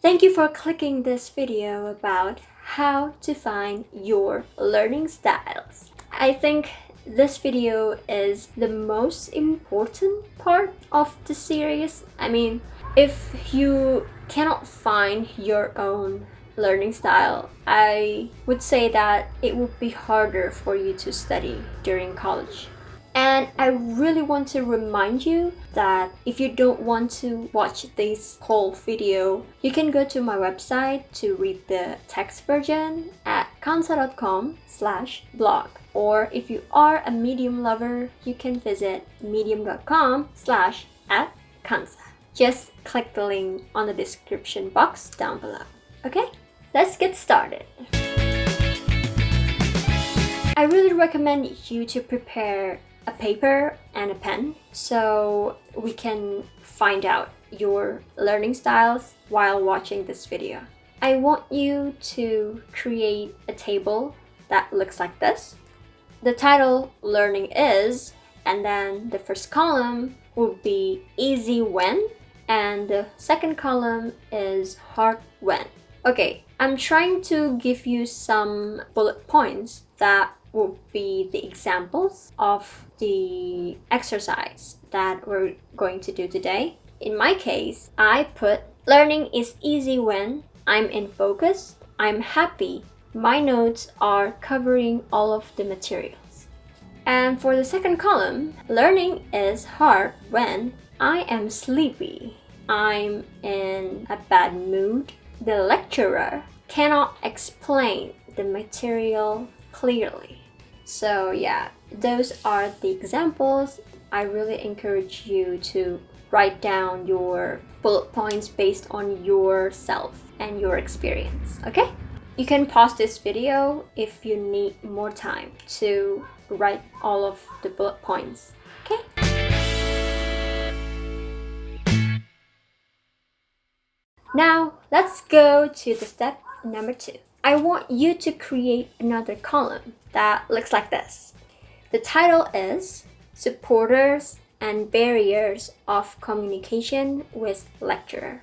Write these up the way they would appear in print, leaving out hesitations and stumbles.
Thank you for clicking this video about how to find your learning styles. I think this video is the most important part of the series. I mean, if you cannot find your own learning style, I would say that it would be harder for you to study during college. And I really want to remind you that if you don't want to watch this whole video, you can go to my website to read the text version at qhansa.com/blog. Or if you are a Medium lover, you can visit medium.com/@Qhansa. Just click the link on the description box down below. Okay, let's get started. I really recommend you to prepare a paper and a pen so we can find out your learning styles while watching this video. I want you to create a table that looks like this. The title learning is, and then the first column will be easy when, and the second column is hard when. Okay, I'm trying to give you some bullet points that will be the examples of the exercise that we're going to do today. In my case, I put learning is easy when I'm in focus, I'm happy, my notes are covering all of the materials. And for the second column, learning is hard when I am sleepy, I'm in a bad mood, the lecturer cannot explain the material clearly. So yeah, those are the examples. I really encourage you to write down your bullet points based on yourself and your experience, okay? You can pause this video if you need more time to write all of the bullet points, okay? Now, let's go to the step number 2. I want you to create another column that looks like this. The title is Supporters and Barriers of Communication with Lecturer.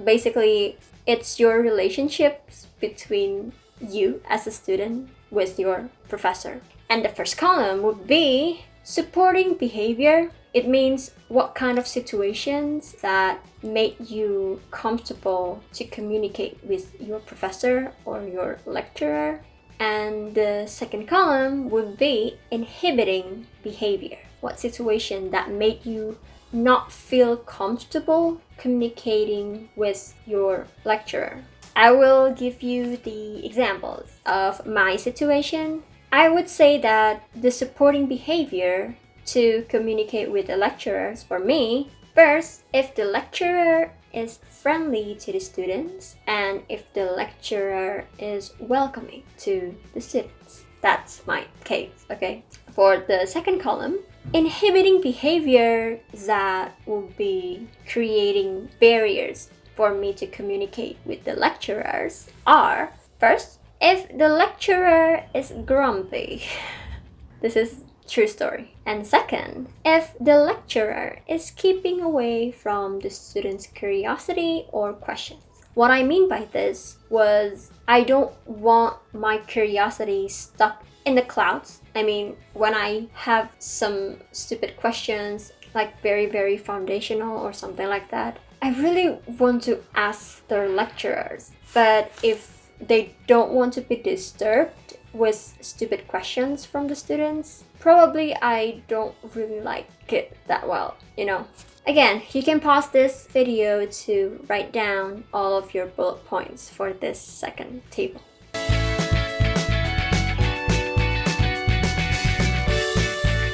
Basically, it's your relationships between you as a student with your professor. And the first column would be supporting behavior. It means what kind of situations that made you comfortable to communicate with your professor or your lecturer. And the second column would be inhibiting behavior. What situation that made you not feel comfortable communicating with your lecturer. I will give you the examples of my situation. I would say that the supporting behavior to communicate with the lecturers for me, first, if the lecturer is friendly to the students and if the lecturer is welcoming to the students. That's my case, okay? For the second column, inhibiting behavior that will be creating barriers for me to communicate with the lecturers are, first, if the lecturer is grumpy. This is true story. And second, if the lecturer is keeping away from the students' curiosity or questions. What I mean by this was I don't want my curiosity stuck in the clouds. I mean, when I have some stupid questions, like very foundational or something like that, I really want to ask the lecturers. But if they don't want to be disturbed with stupid questions from the students, probably I don't really like it that well, you know. Again, you can pause this video to write down all of your bullet points for this second table.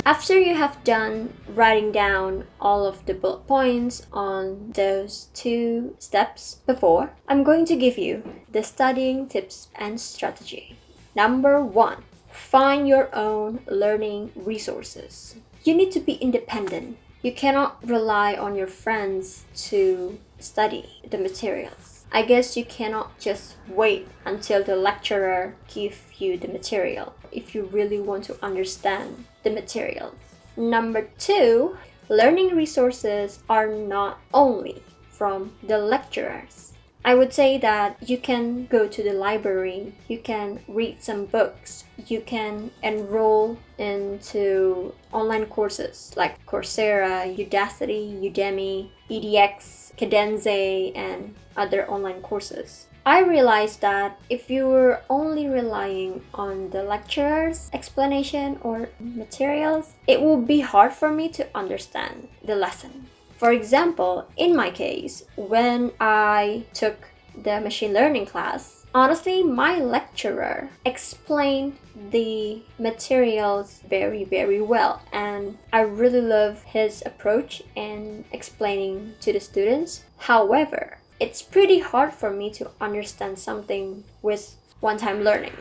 After you have done writing down all of the bullet points on those 2 steps before, I'm going to give you the studying tips and strategy. Number 1, find your own learning resources. You need to be independent. You cannot rely on your friends to study the materials. I guess you cannot just wait until the lecturer gives you the material if you really want to understand the materials. Number 2, learning resources are not only from the lecturers. I would say that you can go to the library, you can read some books, you can enroll into online courses like Coursera, Udacity, Udemy, EDX, Cadenza, and other online courses. I realized that if you were only relying on the lecturer's explanation or materials, it would be hard for me to understand the lesson. For example, in my case, when I took the machine learning class, honestly, my lecturer explained the materials very well, and I really love his approach in explaining to the students. However, it's pretty hard for me to understand something with one-time learning.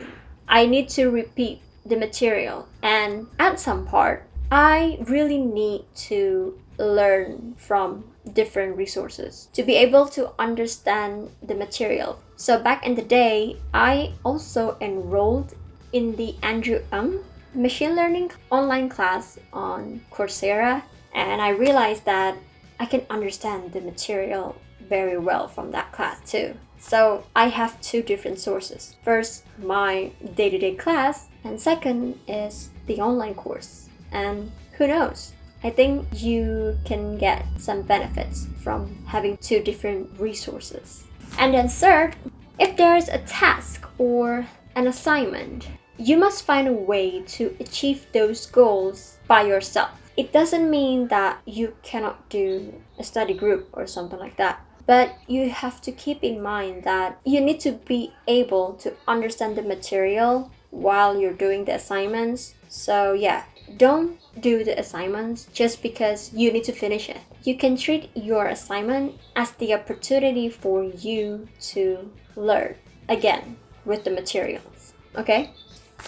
I need to repeat the material, and at some part, I really need to learn from different resources to be able to understand the material. So back in the day, I also enrolled in the Andrew machine learning online class on Coursera, and I realized that I can understand the material very well from that class too. So I have two different sources. First, my day-to-day class, and second is the online course. And who knows? I think you can get some benefits from having two different resources. And then third, if there's a task or an assignment, you must find a way to achieve those goals by yourself. It doesn't mean that you cannot do a study group or something like that. But you have to keep in mind that you need to be able to understand the material while you're doing the assignments. So yeah, don't do the assignments just because you need to finish it. You can treat your assignment as the opportunity for you to learn again with the materials. Okay?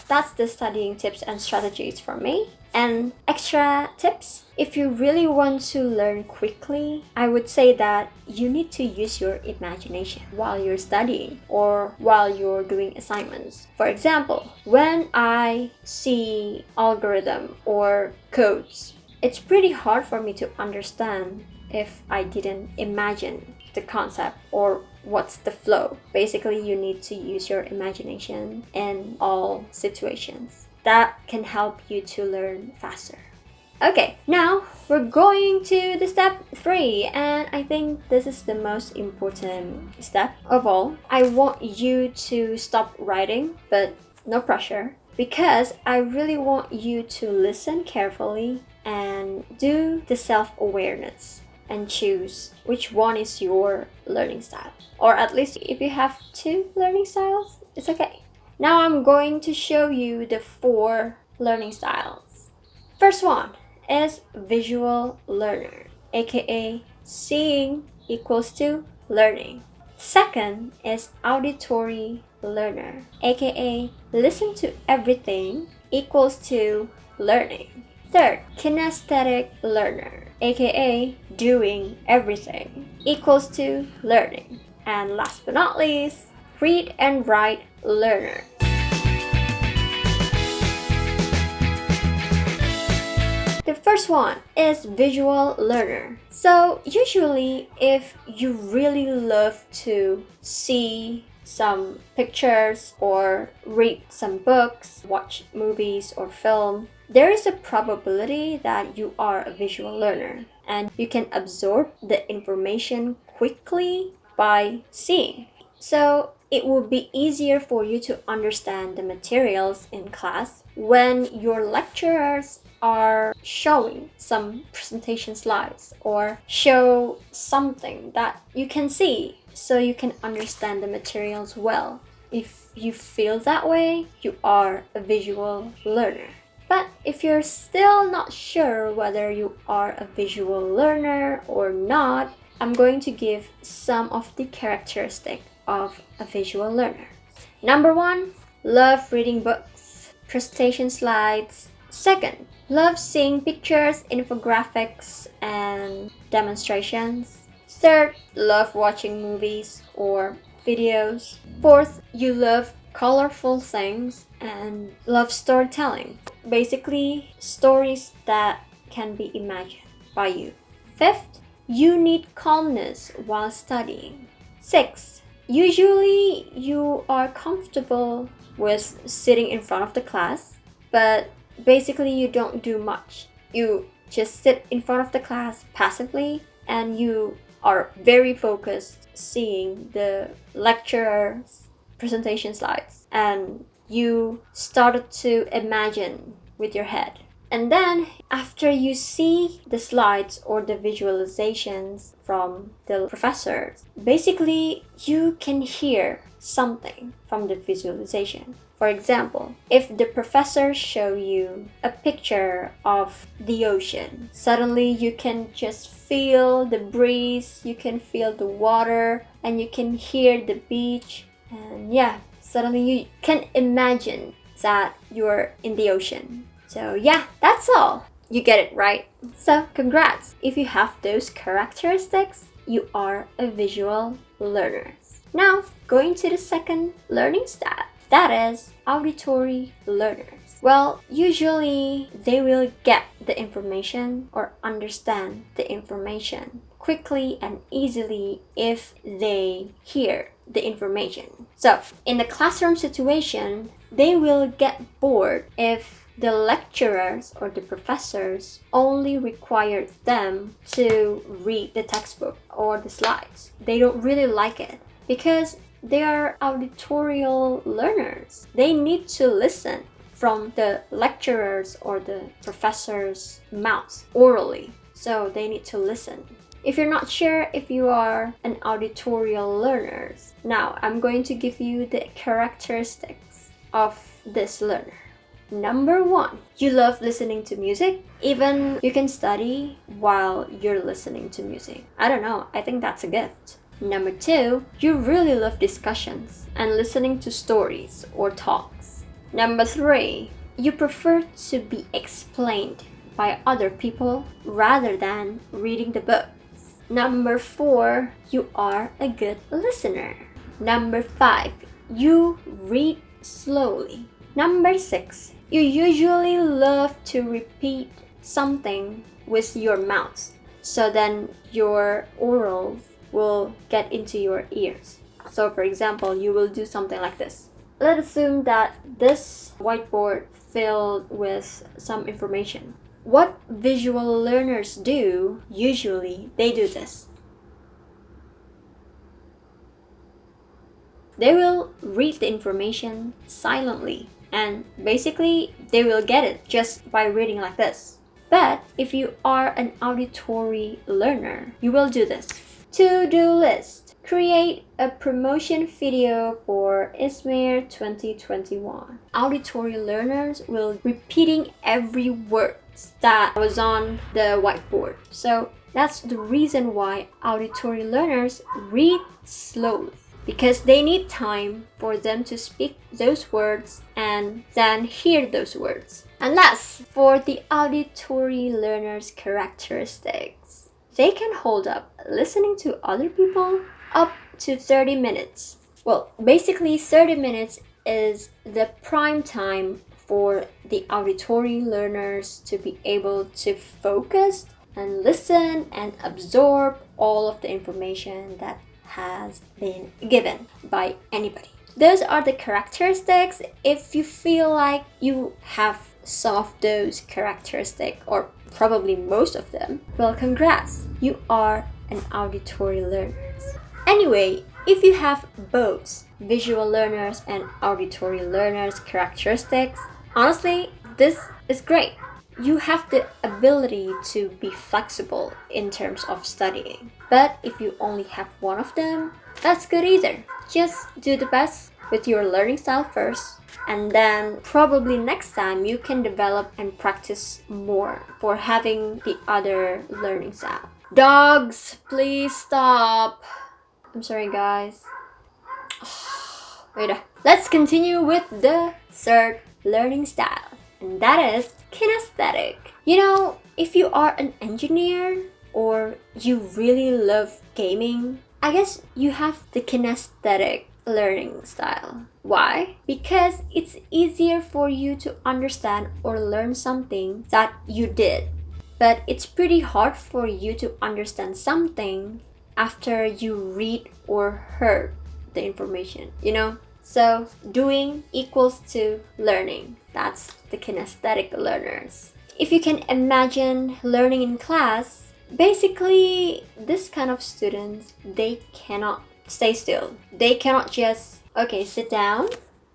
That's the studying tips and strategies for me. And extra tips, if you really want to learn quickly, I would say that you need to use your imagination while you're studying or while you're doing assignments. For example, when I see algorithm or codes, it's pretty hard for me to understand if I didn't imagine the concept or what's the flow. Basically, you need to use your imagination in all situations. That can help you to learn faster. Okay, now we're going to the step 3, and I think this is the most important step of all. I want you to stop writing, but no pressure, because I really want you to listen carefully and do the self-awareness and choose which one is your learning style. Or at least if you have 2 learning styles, it's okay. Now I'm going to show you the 4 learning styles. First one is visual learner, aka seeing equals to learning. Second is auditory learner, aka listen to everything equals to learning. Third, kinesthetic learner, aka doing everything equals to learning. And last but not least, read and write learner. The first one is visual learner. So usually if you really love to see some pictures or read some books, watch movies or film, there is a probability that you are a visual learner and you can absorb the information quickly by seeing. So it will be easier for you to understand the materials in class when your lecturers are showing some presentation slides or show something that you can see so you can understand the materials well. If you feel that way, you are a visual learner. But if you're still not sure whether you are a visual learner or not, I'm going to give some of the characteristics of a visual learner. Number 1, love reading books, presentation slides. Second, love seeing pictures, infographics, and demonstrations. Third, love watching movies or videos. Fourth, you love colorful things and love storytelling. Basically, stories that can be imagined by you. Fifth, you need calmness while studying. 6. Usually you are comfortable with sitting in front of the class, but basically you don't do much. You just sit in front of the class passively and you are very focused seeing the lecturer's presentation slides, and you started to imagine with your head. And then after you see the slides or the visualizations from the professors, basically you can hear something from the visualization. For example, if the professor show you a picture of the ocean, suddenly you can just feel the breeze, you can feel the water, and you can hear the beach. And yeah, suddenly you can imagine that you're in the ocean. So yeah, that's all. You get it, right? So congrats! If you have those characteristics, you are a visual learner. Now, going to the second learning style. That is auditory learners. Well, usually they will get the information or understand the information quickly and easily if they hear the information. So, in the classroom situation, they will get bored if the lecturers or the professors only require them to read the textbook or the slides. They don't really like it because they are auditorial learners. They need to listen from the lecturers or the professor's mouth orally. So they need to listen. If you're not sure if you are an auditorial learner, now I'm going to give you the characteristics of this learner. Number 1, you love listening to music. Even you can study while you're listening to music. I don't know, I think that's a gift. Number 2, you really love discussions and listening to stories or talks. Number 3, you prefer to be explained by other people rather than reading the books. Number 4, you are a good listener. Number 5, you read slowly. Number 6, you usually love to repeat something with your mouth, so then your oral will get into your ears. So for example, you will do something like this. Let's assume that this whiteboard filled with some information. What visual learners do, usually they do this. They will read the information silently, and basically they will get it just by reading like this. But if you are an auditory learner, you will do this. To-do list. Create a promotion video for ISMIR 2021. Auditory learners will repeating every word that was on the whiteboard. So that's the reason why auditory learners read slowly, because they need time for them to speak those words and then hear those words. And last, for the auditory learners' characteristics, they can hold up listening to other people up to 30 minutes. Well, basically 30 minutes is the prime time for the auditory learners to be able to focus and listen and absorb all of the information that has been given by anybody. Those are the characteristics. If you feel like you have some of those characteristics, or probably most of them, well, congrats, you are an auditory learner. Anyway, if you have both visual learners and auditory learners characteristics, honestly, this is great. You have the ability to be flexible in terms of studying. But if you only have one of them, that's good either. Just do the best with your learning style first, and then probably next time you can develop and practice more for having the other learning style. Dogs, please stop. I'm sorry, guys. Wait. Let's continue with the third learning style, and that is kinesthetic. You know, if you are an engineer or you really love gaming, I guess you have the kinesthetic learning style. Why? Because it's easier for you to understand or learn something that you did. But it's pretty hard for you to understand something after you read or heard the information, you know? So doing equals to learning. That's the kinesthetic learners. If you can imagine learning in class, basically this kind of students, they cannot stay still. They cannot just, okay, sit down,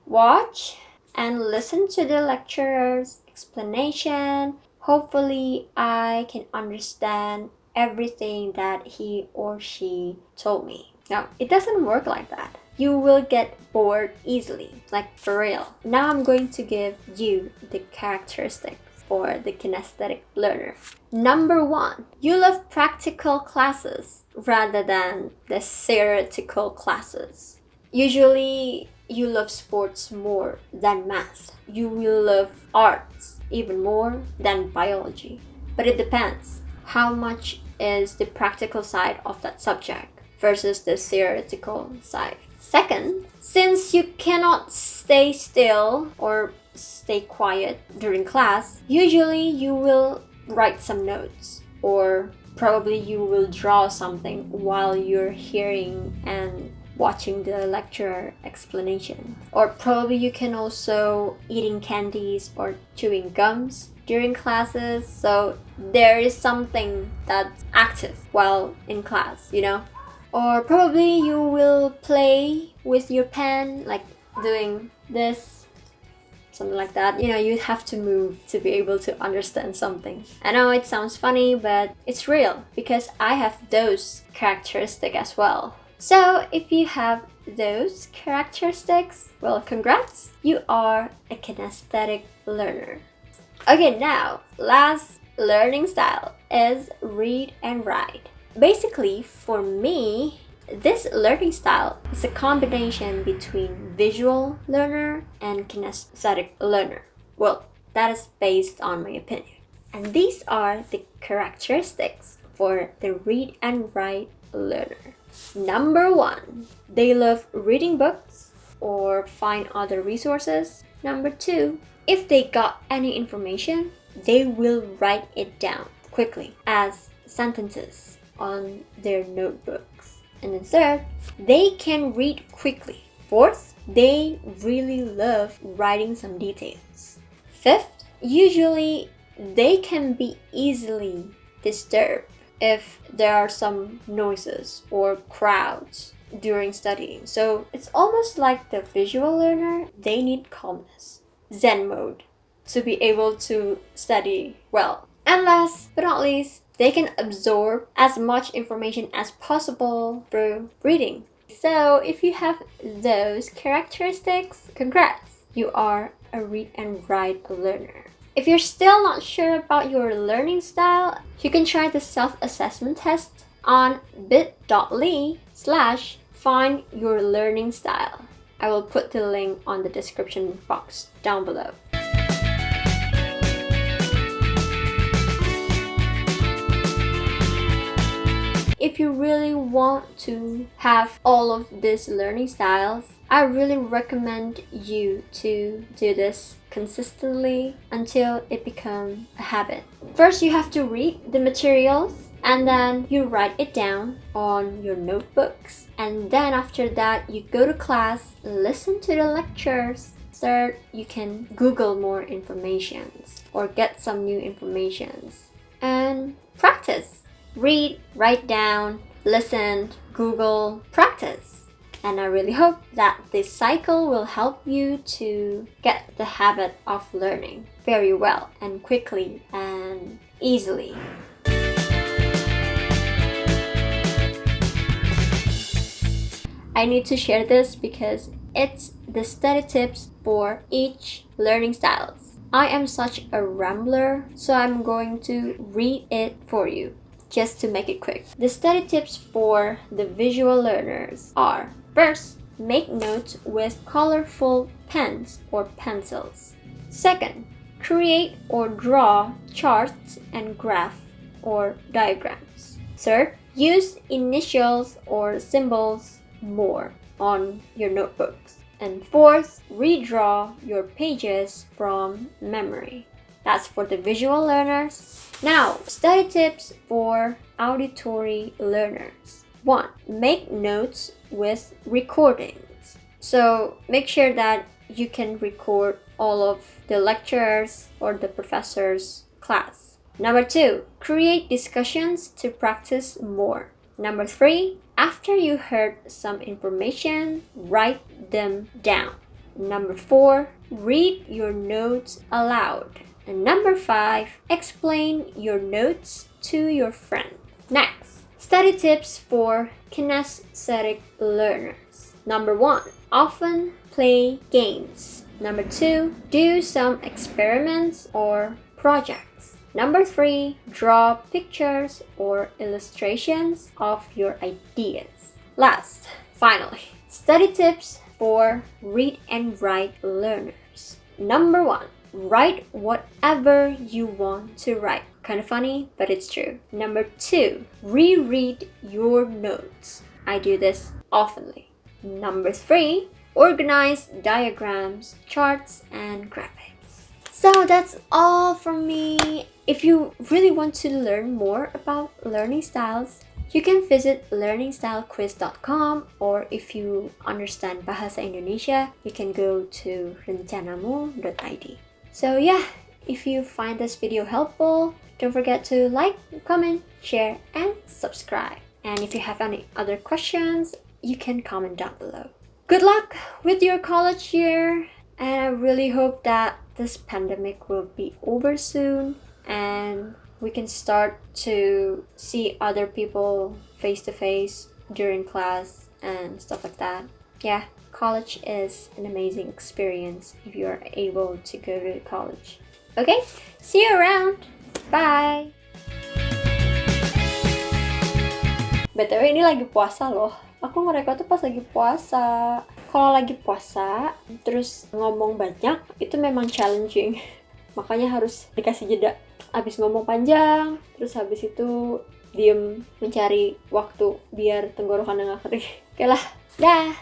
watch, and listen to the lecturer's explanation. Hopefully I can understand everything that he or she told me. No, it doesn't work like that. You will get bored easily, like for real. Now I'm going to give you the characteristics for the kinesthetic learner. Number 1, you love practical classes rather than the theoretical classes. Usually, you love sports more than math. You will love arts even more than biology. But it depends. How much is the practical side of that subject versus the theoretical side? Second, since you cannot stay still or stay quiet during class, usually you will write some notes, or probably you will draw something while you're hearing and watching the lecturer explanation. Or probably you can also eating candies or chewing gums during classes, so there is something that's active while in class, you know? Or probably you will play with your pen, like doing this, something like that. You know, you have to move to be able to understand something. I know it sounds funny, but it's real because I have those characteristics as well. So if you have those characteristics, well, congrats, you are a kinesthetic learner. Okay, now, last learning style is read and write. Basically, for me, this learning style is a combination between visual learner and kinesthetic learner. Well, that is based on my opinion. And these are the characteristics for the read and write learner. Number 1, they love reading books or find other resources. Number 2, if they got any information, they will write it down quickly as sentences on their notebooks. And then third, they can read quickly. Fourth, they really love writing some details. Fifth, usually they can be easily disturbed if there are some noises or crowds during studying. So it's almost like the visual learner, they need calmness, Zen mode, to be able to study well. And last but not least, they can absorb as much information as possible through reading. So if you have those characteristics, congrats! You are a read and write learner. If you're still not sure about your learning style, you can try the self-assessment test on bit.ly/findyourlearningstyle. I will put the link on the description box down below. If you really want to have all of these learning styles, I really recommend you to do this consistently until it becomes a habit. First, you have to read the materials and then you write it down on your notebooks. And then after that, you go to class, listen to the lectures. Third, you can Google more informations or get some new informations and practice. Read, write down, listen, Google, practice. And I really hope that this cycle will help you to get the habit of learning very well and quickly and easily. I need to share this because it's the study tips for each learning styles. I am such a rambler, so I'm going to read it for you, just to make it quick. The study tips for the visual learners are: first, make notes with colorful pens or pencils. Second, create or draw charts and graph or diagrams. Third, use initials or symbols more on your notebooks. And fourth, redraw your pages from memory. That's for the visual learners. Now, study tips for auditory learners. 1. Make notes with recordings. So make sure that you can record all of the lectures or the professor's class. Number 2. Create discussions to practice more. Number 3. After you heard some information, write them down. Number 4. Read your notes aloud. And number 5. Explain your notes to your friend. Next, study tips for kinesthetic learners. Number 1. Often play games. Number 2. Do some experiments or projects. Number 3. Draw pictures or illustrations of your ideas. Last, finally, study tips for read and write learners. Number 1. Write whatever you want to write. Kind of funny, but it's true. Number 2. Reread your notes. I do this oftenly. Number 3. Organize diagrams, charts, and graphics. So that's all from me. If you really want to learn more about learning styles, you can visit learningstylequiz.com, or if you understand Bahasa Indonesia, you can go to rencanamu.id. So yeah, if you find this video helpful, don't forget to like, comment, share, and subscribe. And if you have any other questions, you can comment down below. Good luck with your college year, and I really hope that this pandemic will be over soon and we can start to see other people face to face during class and stuff like that. Yeah, college is an amazing experience if you are able to go to college. Okay, see you around. Bye. BTW ini lagi puasa loh. Aku nge-record tuh pas lagi puasa. Kalau lagi puasa, terus ngomong banyak, itu memang challenging. Makanya harus dikasih jeda. Habis ngomong panjang, terus habis itu diem mencari waktu biar tenggorokan nggak kering. Oke lah, dah.